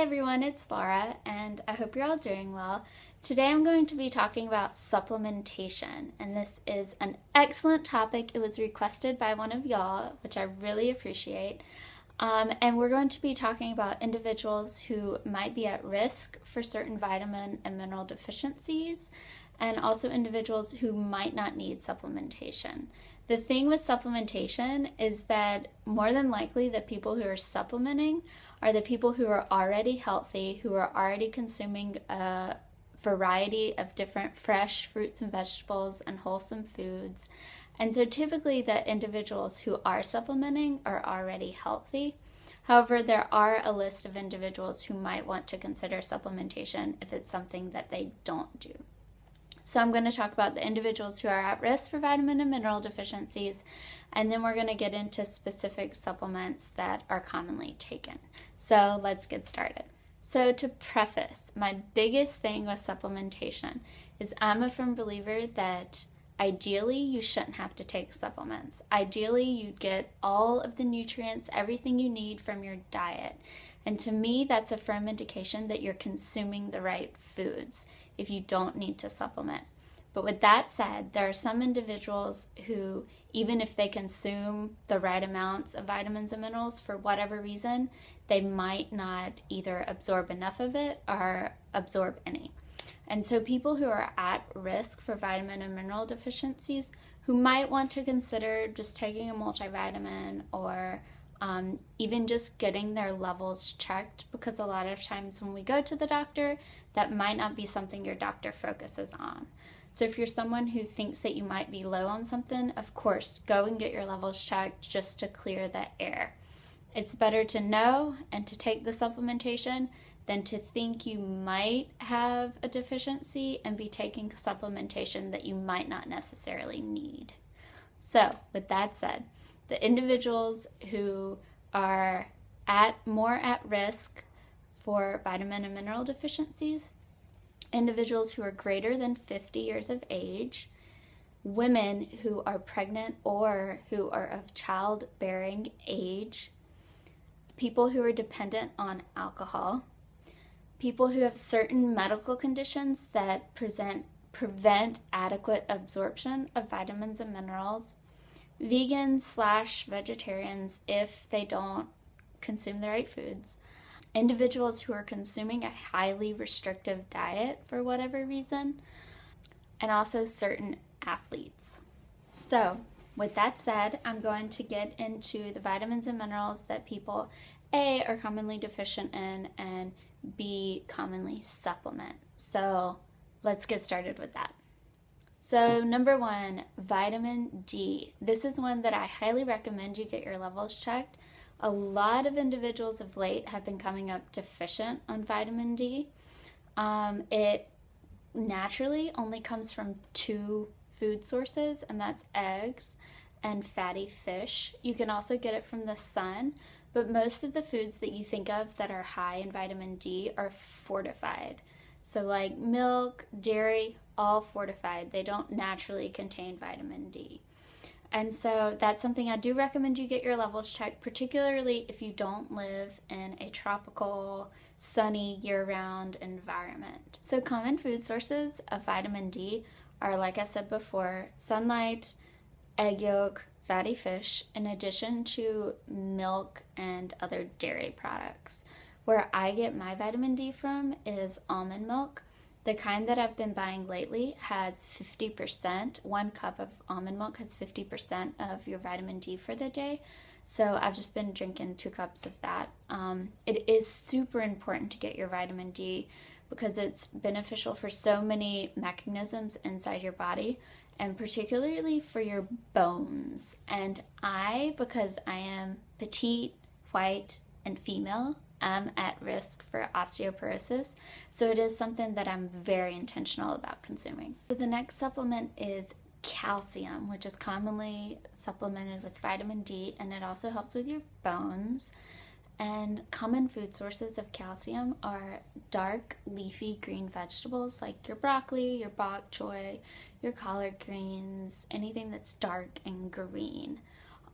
everyone, it's Laura, and I hope you're all doing well. Today I'm going to be talking about supplementation, and this is an excellent topic. It was requested by one of y'all, which I really appreciate. And we're going to be talking about individuals who might be at risk for certain vitamin and mineral deficiencies, and also individuals who might not need supplementation. The thing with supplementation is that more than likely the people who are supplementing are the people who are already healthy, who are already consuming a variety of different fresh fruits and vegetables and wholesome foods. And so typically the individuals who are supplementing are already healthy. However, there are a list of individuals who might want to consider supplementation if it's something that they don't do. So I'm going to talk about the individuals who are at risk for vitamin and mineral deficiencies, and then we're going to get into specific supplements that are commonly taken. So let's get started. So to preface, my biggest thing with supplementation is I'm a firm believer that ideally you shouldn't have to take supplements. Ideally you'd get all of the nutrients, everything you need from your diet. And to me, that's a firm indication that you're consuming the right foods if you don't need to supplement. But with that said, there are some individuals who, even if they consume the right amounts of vitamins and minerals, for whatever reason, they might not either absorb enough of it or absorb any. And so people who are at risk for vitamin and mineral deficiencies who might want to consider just taking a multivitamin or even just getting their levels checked, because a lot of times when we go to the doctor, that might not be something your doctor focuses on. So if you're someone who thinks that you might be low on something, of course, go and get your levels checked just to clear the air. It's better to know and to take the supplementation than to think you might have a deficiency and be taking supplementation that you might not necessarily need. So with that said, the individuals who are more at risk for vitamin and mineral deficiencies, individuals who are greater than 50 years of age, women who are pregnant or who are of childbearing age, people who are dependent on alcohol, people who have certain medical conditions that prevent adequate absorption of vitamins and minerals, vegans/vegetarians if they don't consume the right foods, individuals who are consuming a highly restrictive diet for whatever reason, and also certain athletes. So with that said, I'm going to get into the vitamins and minerals that people A, are commonly deficient in, and B, commonly supplement. So let's get started with that. So number one, vitamin D. This is one that I highly recommend you get your levels checked. A lot of individuals of late have been coming up deficient on vitamin D. It naturally only comes from two food sources, and that's eggs and fatty fish. You can also get it from the sun, but most of the foods that you think of that are high in vitamin D are fortified. So like milk, dairy, all fortified. They don't naturally contain vitamin D. And so that's something I do recommend you get your levels checked, particularly if you don't live in a tropical, sunny, year-round environment. So common food sources of vitamin D are, like I said before, sunlight, egg yolk, fatty fish, in addition to milk and other dairy products. Where I get my vitamin D from is almond milk. The kind that I've been buying lately has 50%. 1 cup of almond milk has 50% of your vitamin D for the day. So I've just been drinking 2 cups of that. It is super important to get your vitamin D because it's beneficial for so many mechanisms inside your body, and particularly for your bones. And because I am petite, white, and female, I'm at risk for osteoporosis, so it is something that I'm very intentional about consuming. So the next supplement is calcium, which is commonly supplemented with vitamin D, and it also helps with your bones. And common food sources of calcium are dark leafy green vegetables like your broccoli, your bok choy, your collard greens, anything that's dark and green.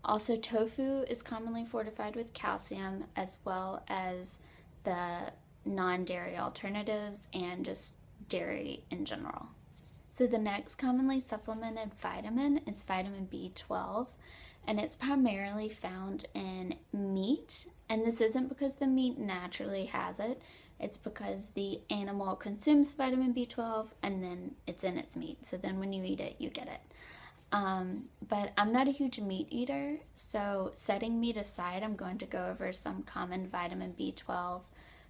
Also, tofu is commonly fortified with calcium, as well as the non-dairy alternatives and just dairy in general. So the next commonly supplemented vitamin is vitamin B12, and it's primarily found in meat. And this isn't because the meat naturally has it, it's because the animal consumes vitamin B12 and then it's in its meat. So then when you eat it, you get it. But I'm not a huge meat eater, so setting meat aside, I'm going to go over some common vitamin B12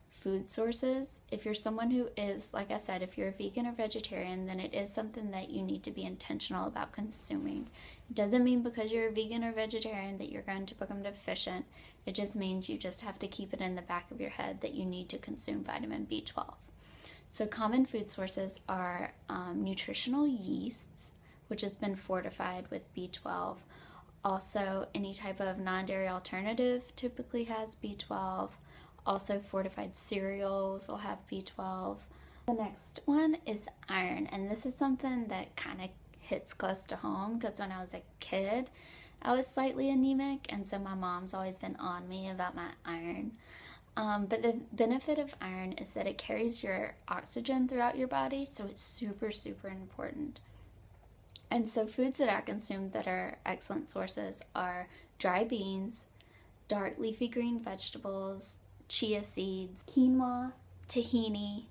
food sources. If you're someone who is, like I said, if you're a vegan or vegetarian, then it is something that you need to be intentional about consuming. It doesn't mean because you're a vegan or vegetarian that you're going to become deficient. It just means you just have to keep it in the back of your head that you need to consume vitamin B12. So common food sources are nutritional yeasts, which has been fortified with B12. Also, any type of non-dairy alternative typically has B12. Also, fortified cereals will have B12. The next one is iron, and this is something that kind of hits close to home because when I was a kid, I was slightly anemic, and so my mom's always been on me about my iron. But the benefit of iron is that it carries your oxygen throughout your body, so it's super, super important. And so foods that I consume that are excellent sources are dry beans, dark leafy green vegetables, chia seeds, quinoa, tahini,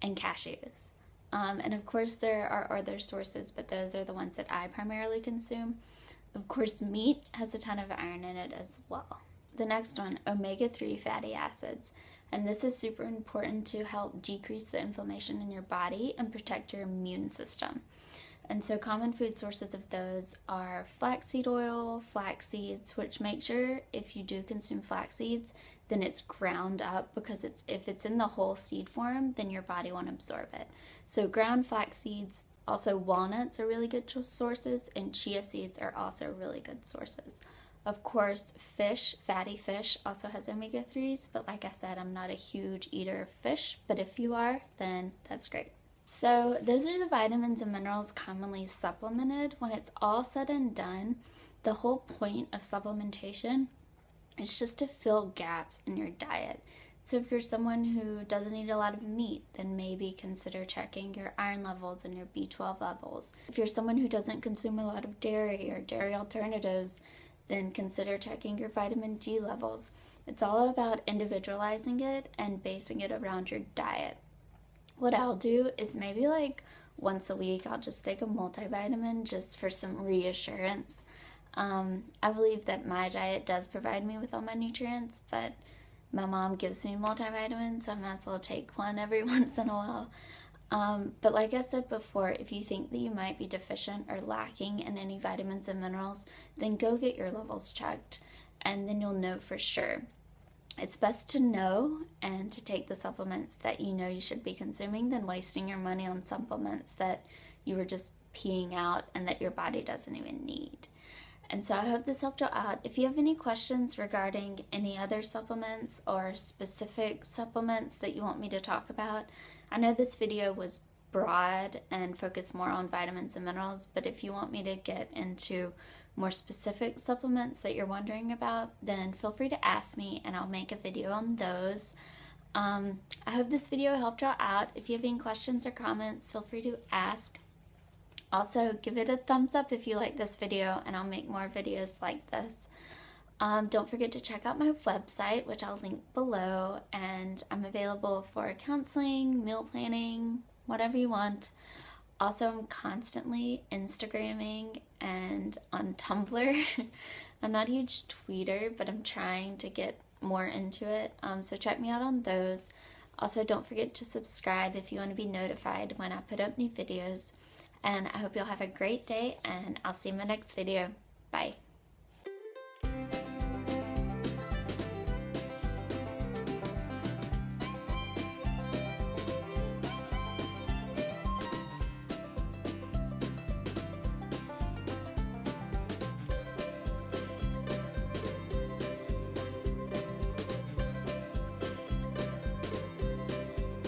and cashews. And of course there are other sources, but those are the ones that I primarily consume. Of course, meat has a ton of iron in it as well. The next one, omega-3 fatty acids. And this is super important to help decrease the inflammation in your body and protect your immune system. And so common food sources of those are flaxseed oil, flax seeds, which make sure if you do consume flax seeds, then it's ground up, because if it's in the whole seed form, then your body won't absorb it. So ground flax seeds, also walnuts are really good sources, and chia seeds are also really good sources. Of course, fish, fatty fish, also has omega-3s, but like I said, I'm not a huge eater of fish, but if you are, then that's great. So those are the vitamins and minerals commonly supplemented. When it's all said and done, the whole point of supplementation is just to fill gaps in your diet. So if you're someone who doesn't eat a lot of meat, then maybe consider checking your iron levels and your B12 levels. If you're someone who doesn't consume a lot of dairy or dairy alternatives, then consider checking your vitamin D levels. It's all about individualizing it and basing it around your diet. What I'll do is maybe like once a week, I'll just take a multivitamin just for some reassurance. I believe that my diet does provide me with all my nutrients, but my mom gives me multivitamins, so I might as well take one every once in a while. But like I said before, if you think that you might be deficient or lacking in any vitamins and minerals, then go get your levels checked, and then you'll know for sure. It's best to know and to take the supplements that you know you should be consuming than wasting your money on supplements that you were just peeing out and that your body doesn't even need. And so I hope this helped you out. If you have any questions regarding any other supplements or specific supplements that you want me to talk about, I know this video was broad and focused more on vitamins and minerals, but if you want me to get into more specific supplements that you're wondering about, then feel free to ask me and I'll make a video on those. I hope this video helped you out. If you have any questions or comments, feel free to ask. Also, give it a thumbs up if you like this video, and I'll make more videos like this. Don't forget to check out my website, which I'll link below, and I'm available for counseling, meal planning, whatever you want. Also, I'm constantly Instagramming and on Tumblr. I'm not a huge tweeter, but I'm trying to get more into it, so check me out on those. Also, don't forget to subscribe if you want to be notified when I put up new videos. And I hope you'll have a great day, and I'll see you in my next video. Bye.